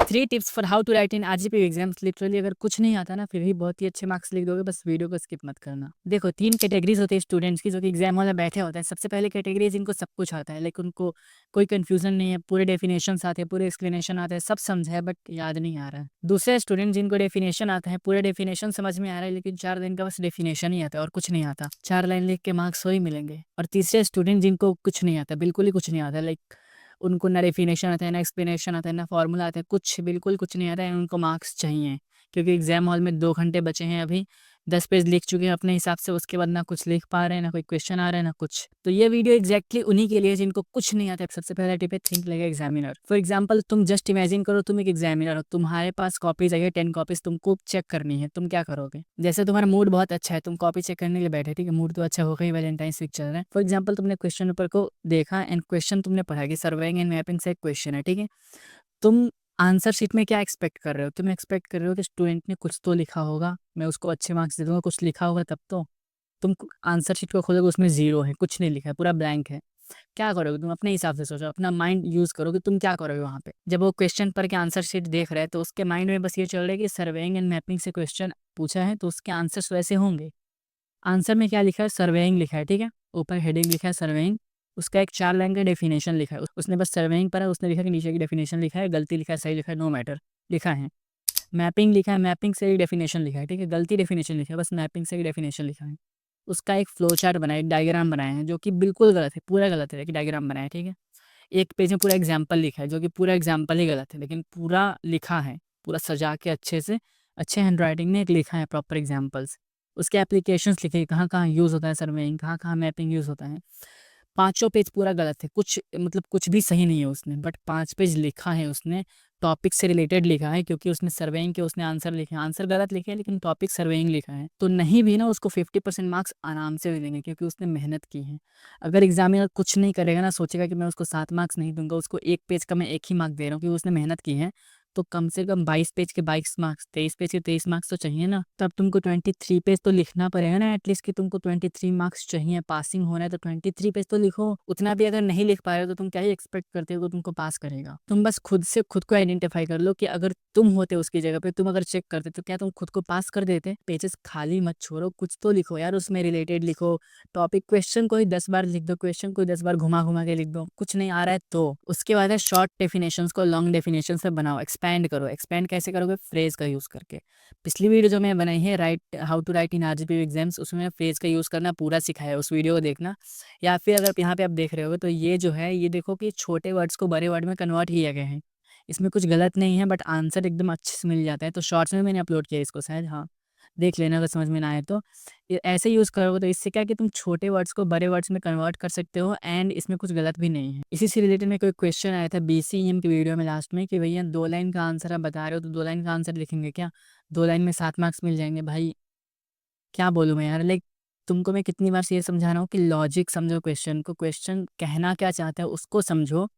3 tips for how to write in RGP exams. Literally अगर कुछ नहीं आता ना फिर भी बहुत ही अच्छे मार्क्स लिख दोगे, बस वीडियो को स्किप मत करना। देखो 3 कैटेगरीज होती है स्टूडेंट्स की जो कि एग्जाम हॉल में बैठे होते हैं। सबसे पहले कैटेगरी जिनको सब कुछ आता है, लेकिन उनको कोई कंफ्यूजन नहीं है, पूरे डेफिनेशन आते हैं, पूरे एक्सप्लेनेशन आते हैं, सब समझ है बट याद नहीं आ रहा है। दूसरे स्टूडेंट जिनको डेफिनेशन आता है, पूरे डेफिनेशन समझ में आ रहा है, लेकिन 4 दिन का बस डेफिनेशन ही आता है और कुछ नहीं आता, 4 लाइन लिख के मार्क्स वही मिलेंगे। और तीसरे स्टूडेंट जिनको कुछ नहीं आता, बिल्कुल ही कुछ नहीं आता, लाइक उनको ना डेफिनेशन आता है, ना एक्सप्लेनेशन आता है, ना फॉर्मूला आता है, कुछ बिल्कुल कुछ नहीं आता है, उनको मार्क्स चाहिए। क्योंकि एग्जाम हॉल में 2 घंटे बचे हैं, अभी 10 पेज लिख चुके हैं अपने हिसाब से, उसके बाद ना कुछ लिख पा रहे हैं, ना कोई क्वेश्चन आ रहा है, ना कुछ। तो ये वीडियो एग्जैक्टली उन्हीं के लिए है जिनको कुछ नहीं आता है। सबसे पहला टिप है think like examiner. For example तुम जस्ट इमेजिन करो तुम एक एग्जामिनर हो, तुम्हारे पास कॉपीज आई है 10 कॉपीज, तुमको चेक करनी है, तुम क्या करोगे? जैसे तुम्हारा मूड बहुत अच्छा है, तुम कॉपी चेक करने के लिए बैठे, ठीक है, मूड तो अच्छा होगा ही, वैलेंटाइंस वीक चल रहा है। फॉर एग्जाम्पल तुमने क्वेश्चन पेपर को देखा एंड क्वेश्चन तुमने पढ़ा कि सर्वेइंग एंड मैपिंग से एक क्वेश्चन है, ठीक है। तुम आंसर शीट में क्या एक्सपेक्ट कर रहे हो? तुम एक्सपेक्ट कर रहे हो कि स्टूडेंट ने कुछ तो लिखा होगा, मैं उसको अच्छे मार्क्स दे दूंगा, कुछ लिखा होगा तब तो। तुम आंसर शीट को खोलोगे, उसमें जीरो है, कुछ नहीं लिखा है, पूरा ब्लैंक है। क्या करोगे तुम? अपने हिसाब से सोचो, अपना माइंड यूज करो कि तुम क्या करोगे वहां पे। जब वो क्वेश्चन पर के आंसर शीट देख रहे हैं तो उसके माइंड में बस ये चल रहा है कि सर्वेइंग एंड मैपिंग से क्वेश्चन पूछा है तो उसके आंसर्स वैसे होंगे। आंसर में क्या लिखा है? सर्वेइंग लिखा है, ठीक है, ऊपर हेडिंग लिखा है सर्वेइंग, उसका एक 4 लाइन का डेफिनेशन लिखा है, उसने बस सर्वेइंग पर है, उसने लिखा कि नीचे की डेफिनेशन लिखा है, गलती लिखा है, सही लिखा है, नो मैटर लिखा है। मैपिंग लिखा है, मैपिंग से एक डेफिनेशन लिखा है, ठीक है, गलती डेफिनेशन लिखा है, बस मैपिंग से एक डेफिनेशन लिखा है। उसका एक फ्लो चार्ट बनाया, एक डायग्राम बनाया है जो कि बिल्कुल गलत है, पूरा गलत है, कि डायग्राम बनाया है, ठीक है। एक पेज में पूरा एग्जाम्पल लिखा है जो कि पूरा एग्जाम्पल ही गलत है, लेकिन पूरा लिखा है, पूरा सजा के अच्छे से, अच्छे हैंड राइटिंग में एक लिखा है प्रॉपर एग्जाम्पल्स। उसके एप्लीकेशंस लिखे, कहाँ कहाँ यूज़ होता है सर्वेइंग, कहाँ कहाँ मैपिंग यूज़ होता है। पांचों पेज पूरा गलत है, कुछ मतलब कुछ भी सही नहीं है उसने, बट 5 पेज लिखा है उसने, टॉपिक से रिलेटेड लिखा है, क्योंकि उसने सर्वेइंग के उसने आंसर लिखे हैं, आंसर गलत लिखे हैं लेकिन टॉपिक सर्वेइंग लिखा है, तो नहीं भी ना उसको 50% मार्क्स आराम से मिलेंगे क्योंकि उसने मेहनत की है। अगर एग्जामिनर कुछ नहीं करेगा ना, सोचेगा कि मैं उसको 7 मार्क्स नहीं दूंगा, उसको एक पेज का मैं 1 ही मार्क दे रहा हूँ क्योंकि उसने मेहनत की है, तो कम से कम 22 पेज के 22 मार्क्स, 23 पेज के 23 मार्क्स तो चाहिए ना। तब तुमको 23 पेज तो लिखना पड़ेगा ना एटलीस्ट, कि तुमको 23 मार्क्स चाहिए, पासिंग होना है तो 23 पेज तो लिखो। उतना भी अगर नहीं लिख पा रहे हो तो तुम क्या ही एक्सपेक्ट करते हो कि तुमको पास करेगा? तुम बस खुद से खुद को आइडेंटिफाई कर लो कि अगर तुम होते उसकी जगह पे, तुम अगर चेक करते तो क्या तुम खुद को पास कर देते? पेजेस खाली मत छोड़ो, कुछ तो लिखो यार, उसमें रिलेटेड लिखो। टॉपिक क्वेश्चन को ही 10 बार लिख दो, क्वेश्चन को 10 बार घुमा घुमा के लिख दो, कुछ नहीं आ रहा है तो। उसके बाद है शॉर्ट डेफिनेशंस को लॉन्ग डेफिनेशन से बनाओ, एक्सपैंड करो। एक्सपैंड कैसे करोगे? फ्रेज का यूज करके। पिछली वीडियो जो मैं बनाई है right how to write in RGP exams, उसमें फ्रेज का यूज करना पूरा सिखाया है, उस वीडियो को देखना। या फिर अगर यहाँ पे आप देख रहे हो तो ये जो है, ये देखो कि छोटे वर्ड्स को बड़े वर्ड में कन्वर्ट किया गया है, इसमें कुछ गलत नहीं है, बट आंसर एकदम अच्छे से मिल जाता है। तो शॉर्ट्स में मैंने अपलोड किया इसको शायद, हाँ देख लेना अगर समझ में ना आए तो। ये ऐसे यूज़ करोगे तो इससे क्या है कि तुम छोटे वर्ड्स को बड़े वर्ड्स में कन्वर्ट कर सकते हो, एंड इसमें कुछ गलत भी नहीं है। इसी से रिलेटेड में कोई क्वेश्चन आया था बीसीएम की वीडियो में लास्ट में कि भैया 2 लाइन का आंसर आप बता रहे हो तो 2 लाइन का आंसर लिखेंगे क्या? 2 लाइन में 7 मार्क्स मिल जाएंगे भाई? क्या बोलूँ मैं यार, लाइक तुमको मैं कितनी बार से ये समझा रहा हूँ कि लॉजिक समझो क्वेश्चन को, क्वेश्चन कहना क्या चाहता है उसको समझो।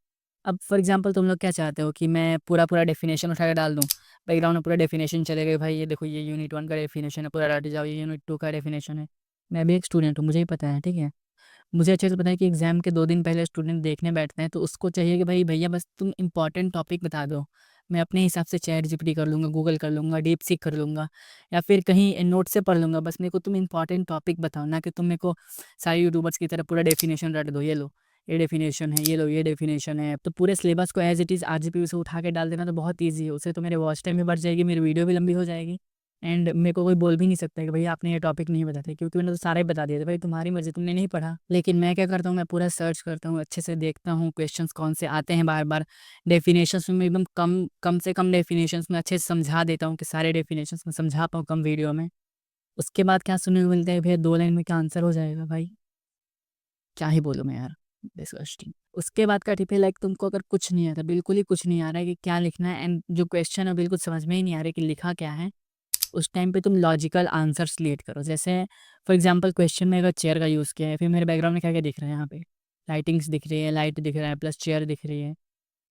अब फॉर एग्जांपल तुम लोग क्या चाहते हो कि मैं पूरा पूरा डेफिनेशन उठा के डाल दूँ, बैकग्राउंड में पूरा डेफिनेशन चले गए, भाई ये देखो ये यूनिट 1 का डेफिनेशन है, पूरा रट जाओ, ये यूनिट 2 का डेफिनेशन है। मैं भी एक स्टूडेंट हूँ, मुझे ही पता है, ठीक है। मुझे अच्छे से पता है कि एग्जाम के 2 दिन पहले स्टूडेंट देखने बैठते हैं तो उसको चाहिए कि भाई भैया बस तुम इंपॉर्टेंट टॉपिक बता दो। मैं अपने हिसाब से चैट जीपीटी कर लूँगा, गूगल कर लूँगा, डीप सीक कर लूँगा, या फिर कहीं नोट से पढ़ लूँगा, बस मेरे को तुम इंपॉर्टेंट टॉपिक बताओ, ना कि तुम मेरे को सारे यूट्यूबर्स की तरह पूरा डेफिनेशन रट दो, ये लो ये डेफिनेशन है, ये लो ये डेफिनेशन है। तो पूरे सिलेबस को एज इट इज़ आरजीपी से उठा के डाल देना तो बहुत ईजी है, उससे तो मेरे वॉच टाइम भी बढ़ जाएगी, मेरी वीडियो भी लंबी हो जाएगी, एंड मेरे को कोई बोल भी नहीं सकता कि भैया आपने ये टॉपिक नहीं बताते, क्योंकि मैंने तो सारा ही बता दिया था। भाई तुम्हारी मर्जी, तुमने नहीं पढ़ा। लेकिन मैं क्या करता हूँ, मैं पूरा सर्च करता हूँ, अच्छे से देखता हूँ क्वेश्चंस कौन से आते हैं बार बार, डेफिनेशंस में एकदम कम कम से कम डेफिनेशंस में अच्छे से समझा देता हूँ कि सारे डेफिनेशंस में समझा पाऊँ कम वीडियो में। उसके बाद क्या सुनने को मिलता है, भैया 2 लाइन में क्या आंसर हो जाएगा? भाई क्या ही बोलूँ मैं यार, डिस्गस्टिंग। उसके बाद का टिप है, लाइक तुमको अगर कुछ नहीं आता, बिल्कुल ही कुछ नहीं आ रहा है कि क्या लिखना है, एंड जो क्वेश्चन है बिल्कुल समझ में ही नहीं आ रहा है कि लिखा क्या है, उस टाइम पे तुम लॉजिकल आंसर्स लीड करो। जैसे फॉर एग्जांपल क्वेश्चन में अगर चेयर का यूज़ किया है, फिर मेरे बैकग्राउंड में क्या क्या दिख रहा है, यहाँ पे लाइटिंग्स दिख रही है, लाइट दिख रहा है, प्लस चेयर दिख रही है,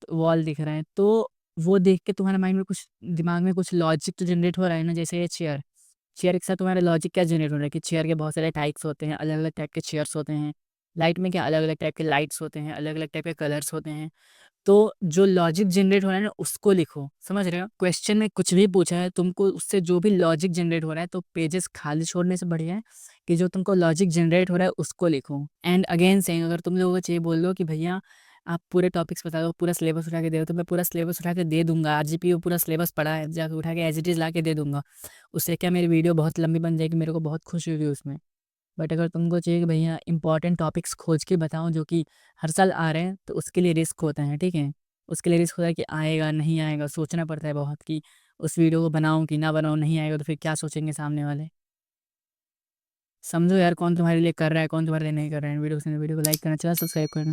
तो वॉल दिख रहा है, तो वो देख के तुम्हारे माइंड में कुछ, दिमाग में कुछ लॉजिक तो जनरेट हो रहा है ना। जैसे ये चेयर, चेयर के साथ तुम्हारा लॉजिक क्या जनरेट हो रहा है कि चेयर के बहुत सारे टाइप्स होते हैं, अलग अलग टाइप के चेयर्स होते हैं, लाइट में क्या अलग-अलग टाइप के लाइट्स होते हैं, अलग-अलग टाइप के कलर्स होते हैं। तो जो लॉजिक जनरेट हो रहा है ना उसको लिखो, समझ रहे हो? क्वेश्चन में कुछ भी पूछा है तुमको उससे जो भी लॉजिक जनरेट हो रहा है तो पेजेस खाली छोड़ने से बढ़िया है कि जो तुमको लॉजिक जनरेट हो रहा है उसको लिखो। एंड अगेन सेइंग अगर तुम लोगों को चाहिए बोल दो कि भैया आप पूरे टॉपिक्स बता दो, पूरा सिलेबस उठा के दे दो, तो मैं पूरा सिलेबस उठा के दे दूँगा। आरजीपीओ पूरा सिलेबस पड़ा है, जाके उठा के एज़ इट इज़ ला के दे दूँगा। उससे क्या मेरी वीडियो बहुत लंबी बन जाएगी, मेरे को बहुत खुशी होगी उसमें। बट अगर तुमको चाहिए कि भैया इंपॉर्टेंट टॉपिक्स खोज के बताऊँ जो कि हर साल आ रहे हैं, तो उसके लिए रिस्क होता है, ठीक है? उसके लिए रिस्क होता है कि आएगा, नहीं आएगा, सोचना पड़ता है बहुत कि उस वीडियो को बनाऊँ कि ना बनाऊँ, नहीं आएगा तो फिर क्या सोचेंगे सामने वाले? समझो यार कौन तुम्हारे लिए कर रहा है, कौन तुम्हारे लिए नहीं कर रहा है। वीडियो को लाइक करना, चैनल सब्सक्राइब करना।